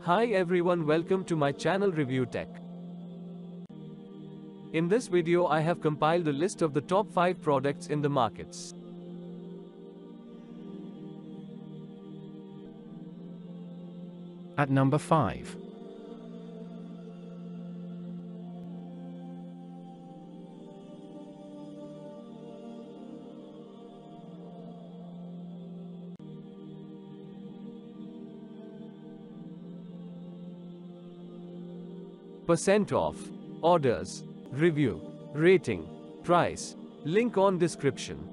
Hi everyone, welcome to my channel Review Tech. In this video I have compiled a list of the top 5 products in the markets. At number 5. Percent off, orders, review, rating, price, link on description.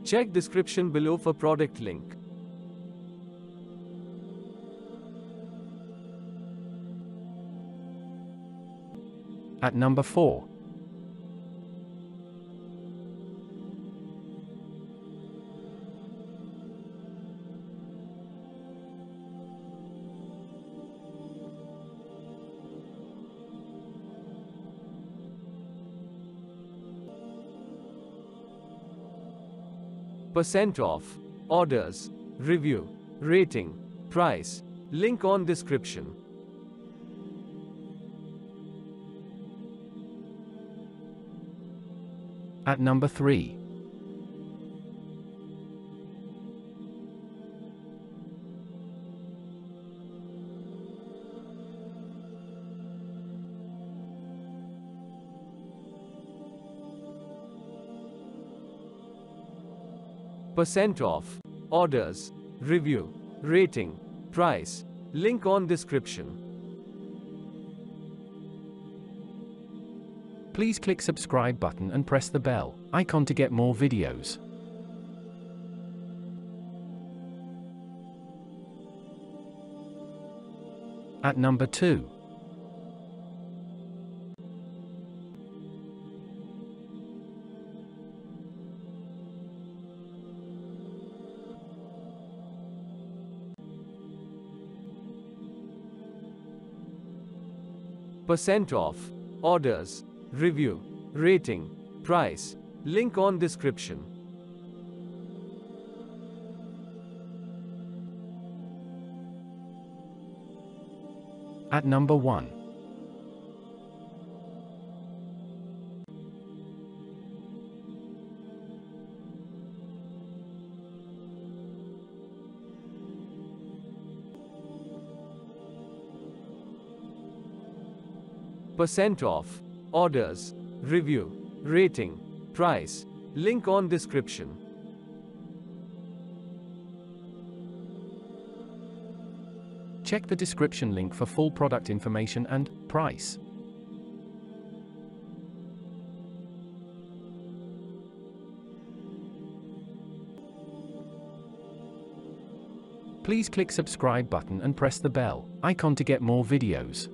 Check description below for product link. At number 4. Percent off, orders, review, rating, price, link on description. At number 3. Percent off, orders, review, rating, price, link on description. Please click subscribe button and press the bell icon to get more videos. At number 2. Percent off, orders, review, rating, price, link on description. At number 1. Percent off, orders, review, rating, price, link on description. Check the description link for full product information and price. Please click subscribe button and press the bell icon to get more videos.